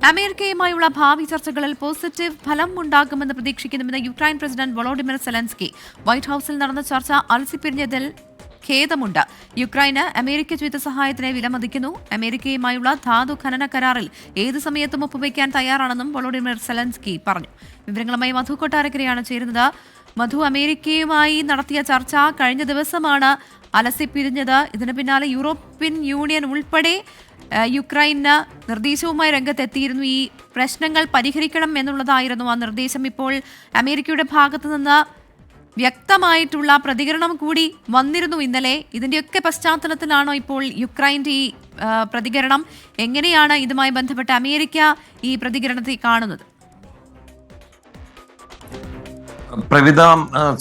അമേരിക്കയുമായുള്ള ഭാവി ചർച്ചകളിൽ പോസിറ്റീവ് ഫലം ഉണ്ടാകുമെന്ന് പ്രതീക്ഷിക്കുന്നുവെന്ന് Ukraine president Volodymyr Zelensky. White ഹൌസിൽ നടന്ന ചർച്ച അലസിപ്പിരിഞ്ഞതിൽ ഖേദമുണ്ട്. യുക്രൈന് അമേരിക്ക ചെയ്ത സഹായത്തിനെ വിലമതിക്കുന്നു. അമേരിക്കയുമായുള്ള ധാതു ഖനന കരാറിൽ ഏത് സമയത്തും ഒപ്പുവയ്ക്കാൻ തയ്യാറാണെന്നും വൊളോഡിമിർ സെലൻസ്കി പറഞ്ഞു. വിവരങ്ങളുമായി മധു കൊട്ടാരക്കരയാണ് ചേരുന്നത്. മധു, അമേരിക്കയുമായി നടത്തിയ ചർച്ച കഴിഞ്ഞ ദിവസമാണ് അലസിപ്പിരിഞ്ഞത്. ഇതിന് പിന്നാലെ യൂറോപ്യൻ യൂണിയൻ ഉൾപ്പെടെ യുക്രൈന് നിർദ്ദേശവുമായി രംഗത്തെത്തിയിരുന്നു. ഈ പ്രശ്നങ്ങൾ പരിഹരിക്കണം എന്നുള്ളതായിരുന്നു ആ നിർദ്ദേശം. ഇപ്പോൾ അമേരിക്കയുടെ ഭാഗത്തു നിന്ന് വ്യക്തമായിട്ടുള്ള പ്രതികരണം കൂടി വന്നിരുന്നു ഇന്നലെ. ഇതിന്റെയൊക്കെ പശ്ചാത്തലത്തിലാണോ ഇപ്പോൾ യുക്രൈന്റെ ഈ പ്രതികരണം? എങ്ങനെയാണ് ഇതുമായി ബന്ധപ്പെട്ട് അമേരിക്ക ഈ പ്രതികരണത്തെ കാണുന്നത്? പ്രവിധ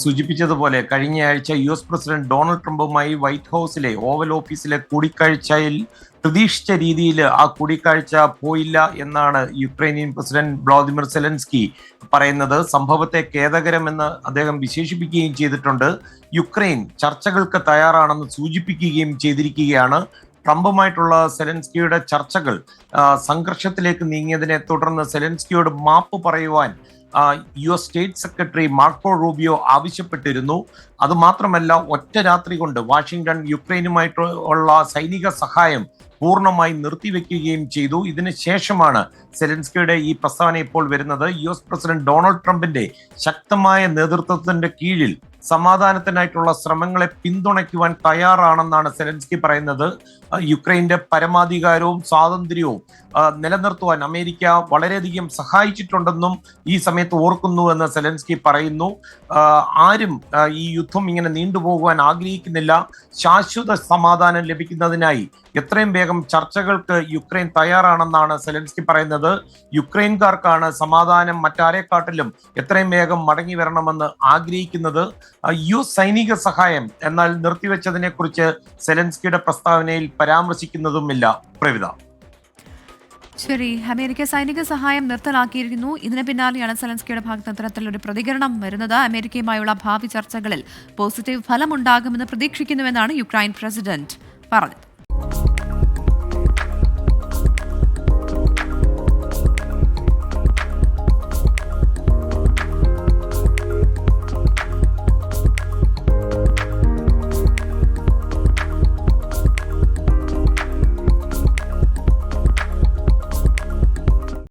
സൂചിപ്പിച്ചതുപോലെ കഴിഞ്ഞയാഴ്ച US പ്രസിഡന്റ് ഡൊണാൾഡ് ട്രംപുമായി വൈറ്റ് ഹൌസിലെ ഓവൽ ഓഫീസിലെ കൂടിക്കാഴ്ചയിൽ പ്രതീക്ഷിച്ച രീതിയിൽ ആ കൂടിക്കാഴ്ച പോയില്ല എന്നാണ് യുക്രൈനിയൻ പ്രസിഡന്റ് വ്ളാദിമിർ സെലൻസ്കി പറയുന്നത്. സംഭവത്തെ ഖേദകരമെന്ന് അദ്ദേഹം വിശേഷിപ്പിക്കുകയും ചെയ്തിട്ടുണ്ട്. യുക്രൈൻ ചർച്ചകൾക്ക് തയ്യാറാണെന്ന് സൂചിപ്പിക്കുകയും ചെയ്തിരിക്കുകയാണ്. ട്രംപുമായിട്ടുള്ള സെലൻസ്കിയുടെ ചർച്ചകൾ സംഘർഷത്തിലേക്ക് നീങ്ങിയതിനെ തുടർന്ന് സെലൻസ്കിയോട് മാപ്പ് പറയുവാൻ US state secretary Marco Rubio ആവശ്യപ്പെട്ടിരുന്നു. അതുമാത്രമല്ല, ഒറ്റ രാത്രി കൊണ്ട് വാഷിംഗ്ടൺ യുക്രൈനുമായിട്ടുള്ള സൈനിക സഹായം പൂർണ്ണമായി നിർത്തിവെക്കുകയും ചെയ്തു. ഇതിന് ശേഷമാണ് സെലൻസ്കിയുടെ ഈ പ്രസ്താവന ഇപ്പോൾ വരുന്നത്. US പ്രസിഡന്റ് ഡൊണാൾഡ് ട്രംപിന്റെ ശക്തമായ നേതൃത്വത്തിന്റെ കീഴിൽ സമാധാനത്തിനായിട്ടുള്ള ശ്രമങ്ങളെ പിന്തുണയ്ക്കുവാൻ തയ്യാറാണെന്നാണ് സെലൻസ്കി പറയുന്നത്. യുക്രൈന്റെ പരമാധികാരവും സ്വാതന്ത്ര്യവും നിലനിർത്തുവാൻ അമേരിക്ക വളരെയധികം സഹായിച്ചിട്ടുണ്ടെന്നും ഈ സമയത്ത് ഓർക്കുന്നുവെന്ന് സെലൻസ്കി പറയുന്നു. ആരും ഈ യുദ്ധം ഇങ്ങനെ നീണ്ടുപോകുവാൻ ആഗ്രഹിക്കുന്നില്ല. ശാശ്വത സമാധാനം ലഭിക്കുന്നതിനായി എത്രയും വേഗം ചർച്ചകൾക്ക് യുക്രൈൻ തയ്യാറാണെന്നാണ് സെലൻസ്കി പറയുന്നത്. യുക്രൈൻകാർക്കാണ് സമാധാനം മറ്റാരെക്കാട്ടിലും എത്രയും വേഗം മടങ്ങി വരണമെന്ന് ആഗ്രഹിക്കുന്നത്. US സൈനിക സഹായം എന്നാൽ നിർത്തിവെച്ചതിനെ കുറിച്ച് സെലൻസ്കിയുടെ പ്രസ്താവനയിൽ പരാമർശിക്കുന്നതുമില്ല. പ്രവിധ, ശരി, അമേരിക്ക സൈനിക സഹായം നിർത്തലാക്കിയിരിക്കുന്നു. ഇതിന് പിന്നാലെയാണ് സെലൻസ്കിയുടെ ഭാഗത്ത് ഇത്തരത്തിലൊരു പ്രതികരണം വരുന്നത്. അമേരിക്കയുമായുള്ള ഭാവി ചർച്ചകളിൽ പോസിറ്റീവ് ഫലമുണ്ടാകുമെന്ന് പ്രതീക്ഷിക്കുന്നുവെന്നാണ് യുക്രൈൻ പ്രസിഡന്റ് പറഞ്ഞത്.